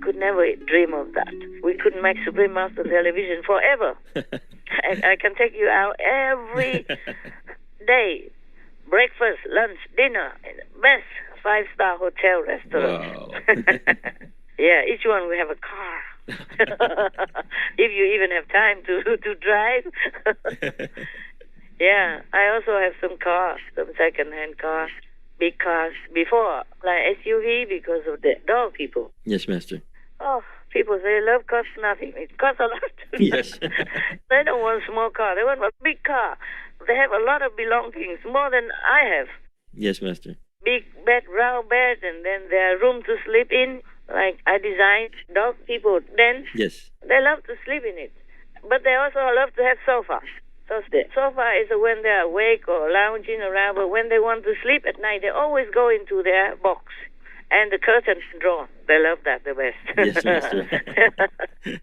could never dream of that. We could make Supreme Master Television forever. I can take you out every day. Breakfast, lunch, dinner, in the best 5-star hotel restaurant. Wow. Yeah, each one we have a car. If you even have time to drive. Yeah, I also have some cars, some second-hand cars, big cars. Before, like SUV because of the dog people. Yes, Master. Oh, people say love costs nothing. It costs a lot. Yes. They don't want a small car. They want a big car. They have a lot of belongings, more than I have. Yes, Master. Big bed, round bed, and then their room to sleep in. Like I designed dog people. Then Yes. they love to sleep in it. But they also love to have sofa. So the sofa is when they're awake or lounging around. But when they want to sleep at night, they always go into their box. And the curtains drawn. They love that the best. Yes, Master.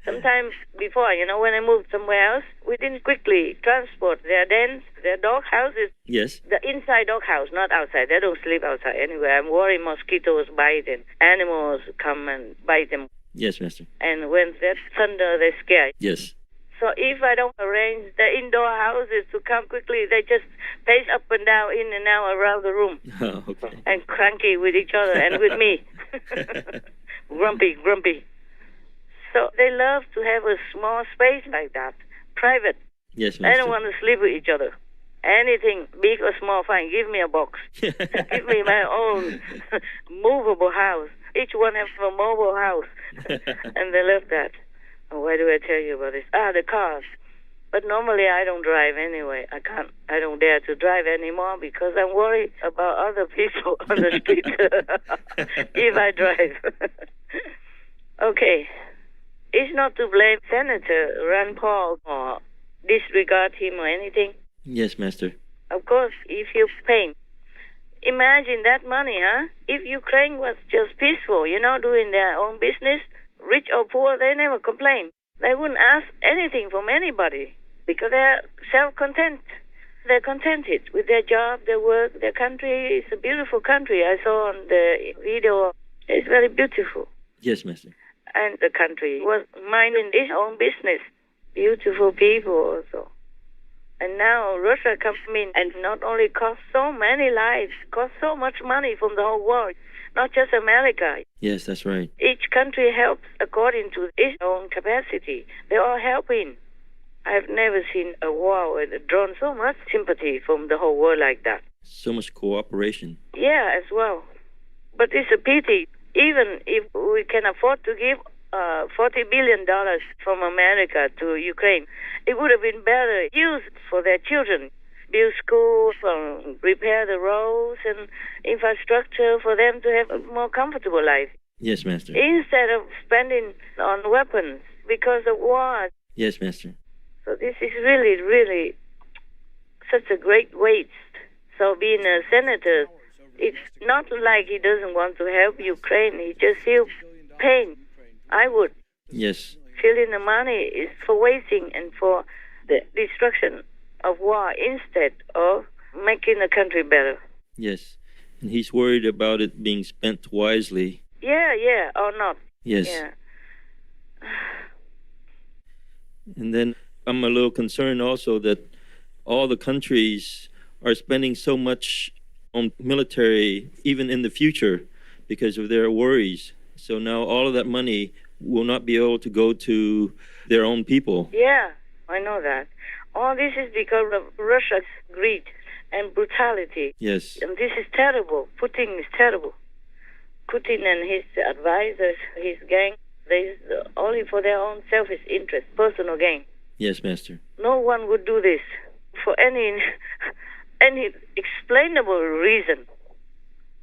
Sometimes before, when I moved somewhere else, we didn't quickly transport their dens, their dog houses. Yes. The inside dog house, not outside. They don't sleep outside anyway. I'm worried mosquitoes bite and animals come and bite them. Yes, Master. And when there's thunder, they're scared. Yes. So if I don't arrange the indoor houses to come quickly, they just pace up and down, in and out around the room. Oh, okay. And cranky with each other and with me. Grumpy. So they love to have a small space like that, private. Yes, Master. They don't want to sleep with each other. Anything, big or small, fine. Give me a box. Give me my own movable house. Each one has a mobile house. And they love that. Why do I tell you about this? The cars. But normally I don't drive anyway. I don't dare to drive anymore because I'm worried about other people on the street if I drive. Okay. It's not to blame Senator Rand Paul or disregard him or anything. Yes, Master. Of course, if you pay. Imagine that money, huh? If Ukraine was just peaceful, doing their own business, rich or poor, they never complain. They wouldn't ask anything from anybody because they're self-content. They're contented with their job, their work, their country. It's a beautiful country. I saw on the video. It's very beautiful. Yes, Master. And the country was minding its own business. Beautiful people also. And now Russia comes in and not only cost so many lives, cost so much money from the whole world. Not just America. Yes, that's right. Each country helps according to its own capacity. They're all helping. I've never seen a war where they've drawn so much sympathy from the whole world like that. So much cooperation. Yeah, as well. But it's a pity. Even if we can afford to give $40 billion from America to Ukraine, it would have been better used for their children. Build schools, repair the roads and infrastructure for them to have a more comfortable life. Yes, Master. Instead of spending on weapons because of war. Yes, Master. So this is really, really such a great waste. So being a senator, it's not like he doesn't want to help Ukraine. He just feels pain. I would. Yes. Feeling the money is for wasting and for the destruction of war instead of making the country better. Yes. And he's worried about it being spent wisely. Yeah, or not. Yes. Yeah. And then I'm a little concerned also that all the countries are spending so much on military, even in the future, because of their worries. So now all of that money will not be able to go to their own people. Yeah, I know that. All this is because of Russia's greed and brutality. Yes. And this is terrible. Putin is terrible. Putin and his advisors, his gang, they only for their own selfish interest, personal gain. Yes, Master. No one would do this for any explainable reason.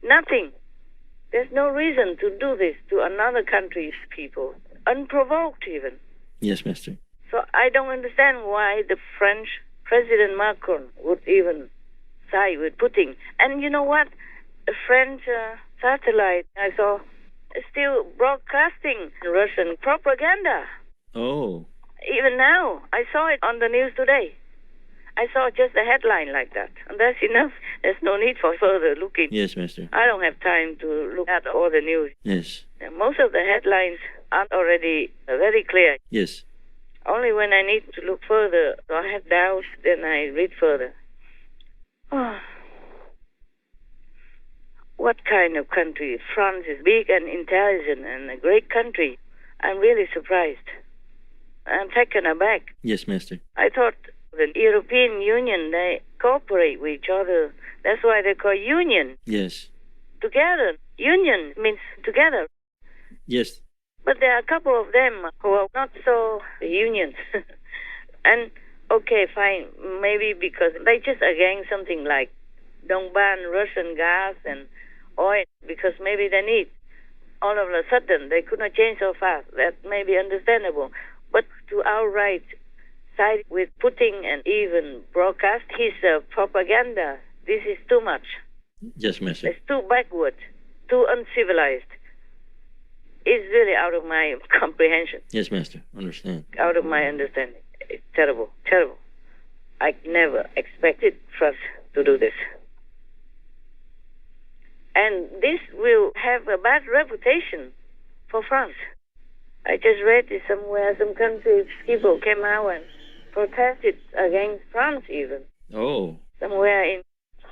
Nothing. There's no reason to do this to another country's people, unprovoked even. Yes, Master. So I don't understand why the French President Macron would even side with Putin. And you know what? The French satellite I saw is still broadcasting Russian propaganda. Oh. Even now, I saw it on the news today. I saw just a headline like that. And that's enough. There's no need for further looking. Yes, Master. I don't have time to look at all the news. Yes. And most of the headlines are already very clear. Yes. Only when I need to look further, or I have doubts, then I read further. Oh. What kind of country? France is big and intelligent and a great country. I'm really surprised. I'm taken aback. Yes, Master. I thought the European Union, they cooperate with each other. That's why they call union. Yes. Together. Union means together. Yes. But there are a couple of them who are not so unions. And, okay, fine, maybe because they just against something like don't ban Russian gas and oil because maybe they need. All of a sudden, they could not change so fast. That may be understandable. But to outright side with Putin and even broadcast his propaganda, this is too much. Yes, Master. It's too backward, too uncivilized. It's really out of my comprehension. Yes, Master. Understand. Out of my understanding. It's terrible, terrible. I never expected France to do this. And this will have a bad reputation for France. I just read it somewhere, some countries, people came out and protested against France even. Oh. Somewhere in,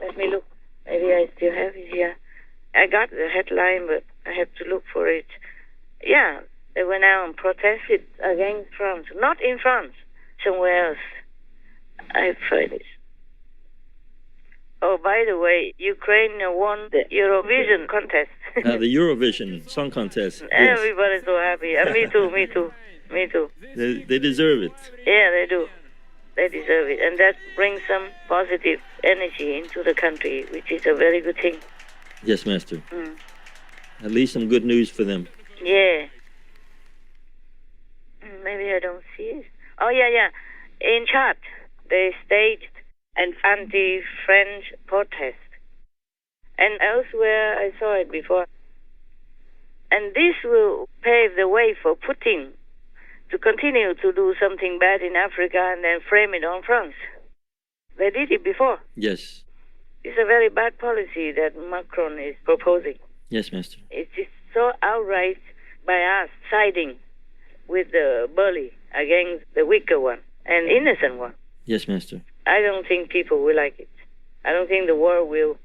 let me look, maybe I still have it here. I got the headline, but I have to look for it. Yeah, they went out and protested against France. Not in France, somewhere else. I find it. Oh, by the way, Ukraine won the Eurovision contest. The Eurovision Song Contest. Yes. Everybody's so happy. Me too, me too, me too. They deserve it. Yeah, they do. They deserve it. And that brings some positive energy into the country, which is a very good thing. Yes, Master. At least some good news for them. Yeah. Maybe I don't see it. Oh, yeah. In Chad, they staged an anti-French protest. And elsewhere, I saw it before. And this will pave the way for Putin to continue to do something bad in Africa and then frame it on France. They did it before. Yes. It's a very bad policy that Macron is proposing. Yes, Master. It is so outright by us siding with the bully against the weaker one and innocent one. Yes, Master. I don't think people will like it. I don't think the world will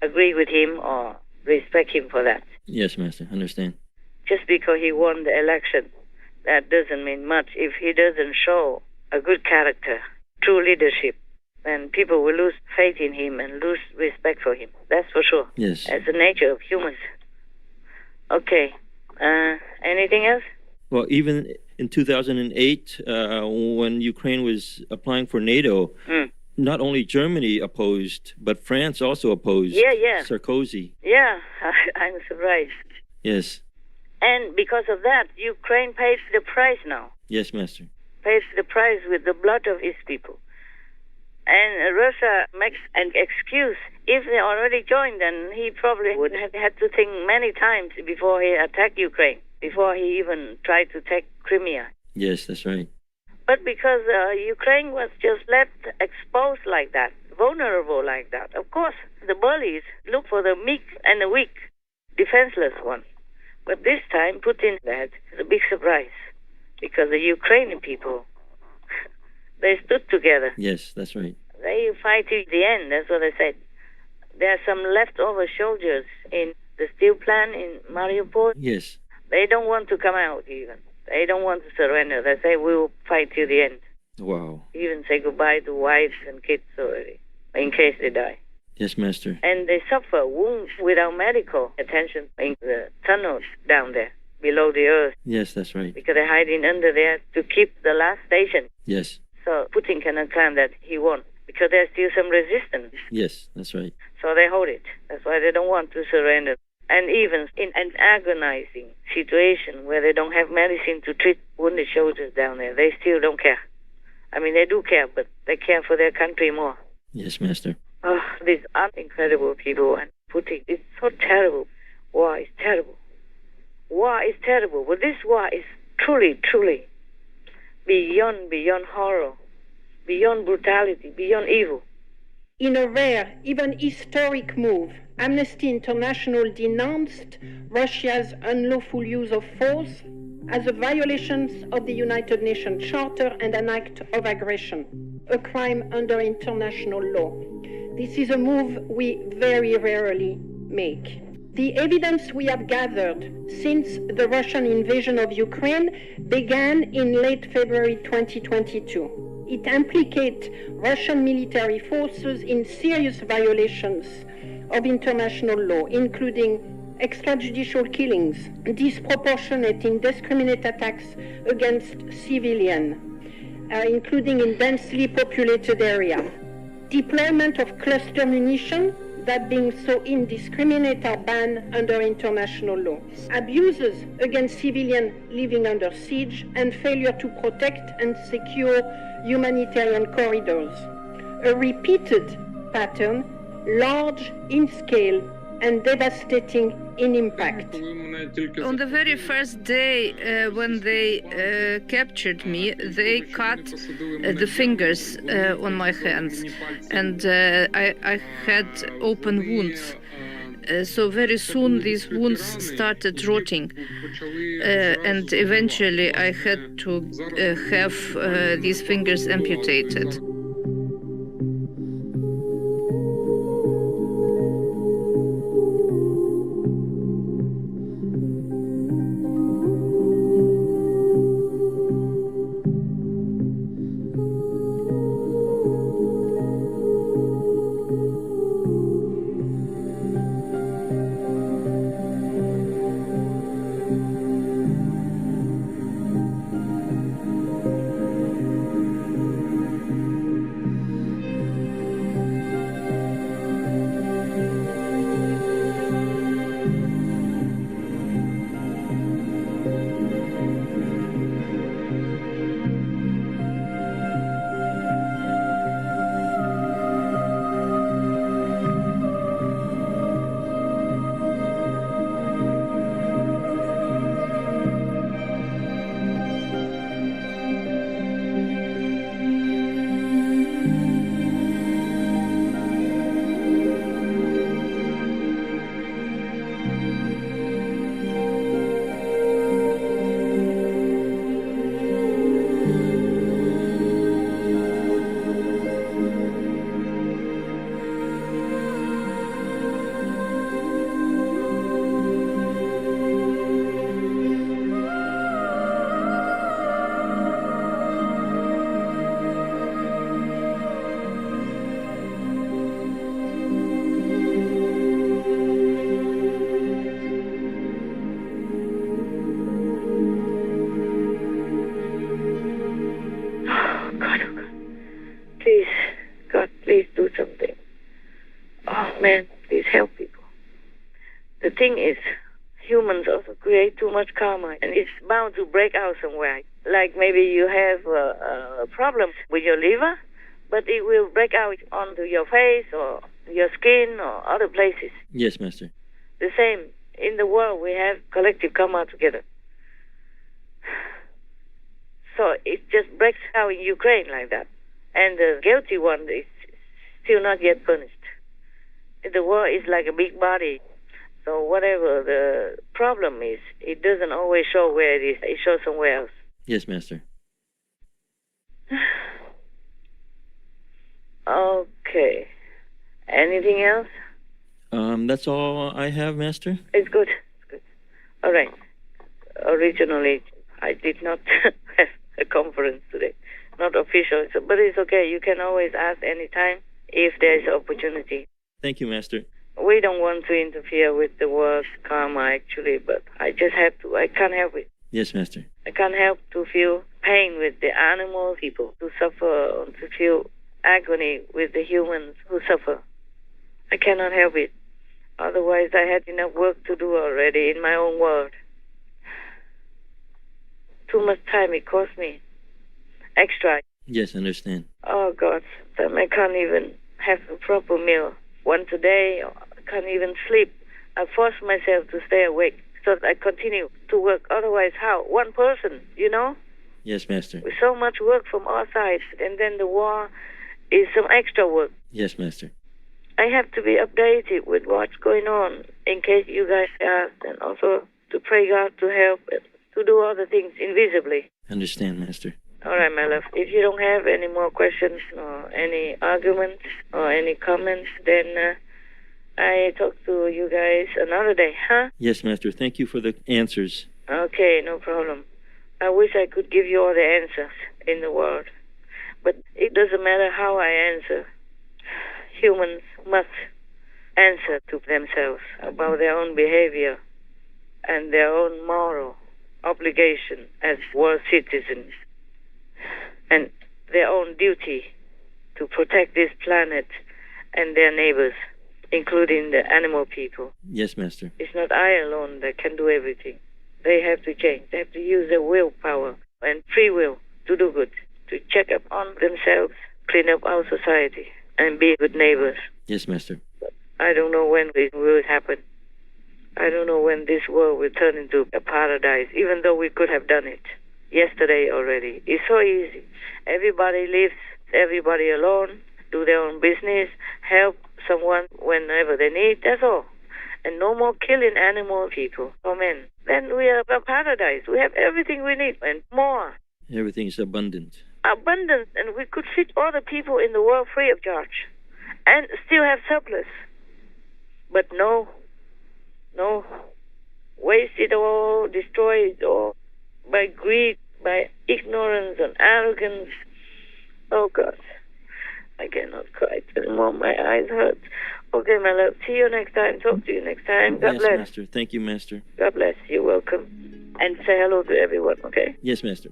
agree with him or respect him for that. Yes, Master. Understand. Just because he won the election, that doesn't mean much. If he doesn't show a good character, true leadership, then people will lose faith in him and lose respect for him. That's for sure. Yes. That's the nature of humans. Okay. Anything else? Well, even in 2008, when Ukraine was applying for NATO, not only Germany opposed, but France also opposed. Yeah. Sarkozy. Yeah, I'm surprised. Yes. And because of that, Ukraine pays the price now. Yes, Master. Pays the price with the blood of its people. And Russia makes an excuse. If they already joined, then he probably would have had to think many times before he attacked Ukraine, before he even tried to take Crimea. Yes, that's right. But because Ukraine was just left exposed like that, vulnerable like that, of course, the bullies look for the meek and the weak, defenseless one. But this time, Putin had a big surprise, because the Ukrainian people, they stood together. Yes, that's right. They fight to the end, that's what I said. There are some leftover soldiers in the steel plant in Mariupol. Yes. They don't want to come out even. They don't want to surrender. They say, we will fight till the end. Wow. Even say goodbye to wives and kids already, in case they die. Yes, Master. And they suffer wounds without medical attention in the tunnels down there, below the earth. Yes, that's right. Because they're hiding under there to keep the last station. Yes. So Putin cannot claim that he won, because there's still some resistance. Yes, that's right. So they hold it. That's why they don't want to surrender. And even in an agonizing situation where they don't have medicine to treat wounded soldiers down there, they still don't care. I mean, they do care, but they care for their country more. Yes, Master. Oh, these are incredible people. And Putin is so terrible. War is terrible. War is terrible. But this war is truly, truly beyond horror, beyond brutality, beyond evil. In a rare, even historic move, Amnesty International denounced Russia's unlawful use of force, as a violation of the United Nations Charter and an act of aggression, a crime under international law. This is a move we very rarely make. The evidence we have gathered since the Russian invasion of Ukraine began in late February 2022. It implicates Russian military forces in serious violations of international law, including extrajudicial killings, disproportionate, indiscriminate attacks against civilians, including in densely populated areas, deployment of cluster munition that being so indiscriminate are banned under international law, abuses against civilians living under siege, and failure to protect and secure humanitarian corridors. A repeated pattern, large in scale and devastating in impact. On the very first day when they captured me, they cut the fingers on my hands, and I had open wounds. So very soon these wounds started rotting, and eventually I had to have these fingers amputated. Man, please help people. The thing is, humans also create too much karma, and it's bound to break out somewhere. Like maybe you have a problem with your liver, but it will break out onto your face or your skin or other places. Yes, Master. The same. In the world, we have collective karma together. So it just breaks out in Ukraine like that. And the guilty one is still not yet punished. The world is like a big body. So whatever the problem is, it doesn't always show where it is. It shows somewhere else. Yes, Master. Okay. Anything else? That's all I have, Master. It's good. It's good. All right. Originally, I did not have a conference today. Not official. But it's okay. You can always ask anytime if there's opportunity. Thank you, Master. We don't want to interfere with the world's karma, actually, but I just have to. I can't help it. Yes, Master. I can't help to feel pain with the animal people who suffer, to feel agony with the humans who suffer. I cannot help it. Otherwise, I had enough work to do already in my own world. Too much time it cost me. Extra. Yes, I understand. Oh, God. I can't even have a proper meal. Once a day, I can't even sleep. I force myself to stay awake so that I continue to work. Otherwise, how? One person, you know? Yes, Master. With so much work from all sides, and then the war is some extra work. Yes, Master. I have to be updated with what's going on in case you guys ask, and also to pray God to help to do all the things invisibly. Understand, Master. All right, my love. If you don't have any more questions or any arguments or any comments, then I talk to you guys another day, huh? Yes, Master. Thank you for the answers. Okay, no problem. I wish I could give you all the answers in the world. But it doesn't matter how I answer. Humans must answer to themselves about their own behavior and their own moral obligation as world citizens and their own duty to protect this planet and their neighbors, including the animal people. Yes, Master. It's not I alone that can do everything. They have to change. They have to use their willpower and free will to do good, to check up on themselves, clean up our society, and be good neighbors. Yes, Master. But I don't know when it will happen. I don't know when this world will turn into a paradise, even though we could have done it yesterday already. It's so easy. Everybody lives, everybody alone, do their own business, help someone whenever they need, that's all. And no more killing animal people or men. Then we have a paradise. We have everything we need and more. Everything is abundant. Abundant, and we could feed all the people in the world free of charge and still have surplus. But no. Waste it all, destroy it all by greed, by ignorance and arrogance. Oh God, I cannot cry anymore. My eyes hurt. Okay, my love. See you next time. Talk to you next time. God Yes, bless. Master. Thank you, Master. God bless. You're welcome. And say hello to everyone, okay? Yes, Master.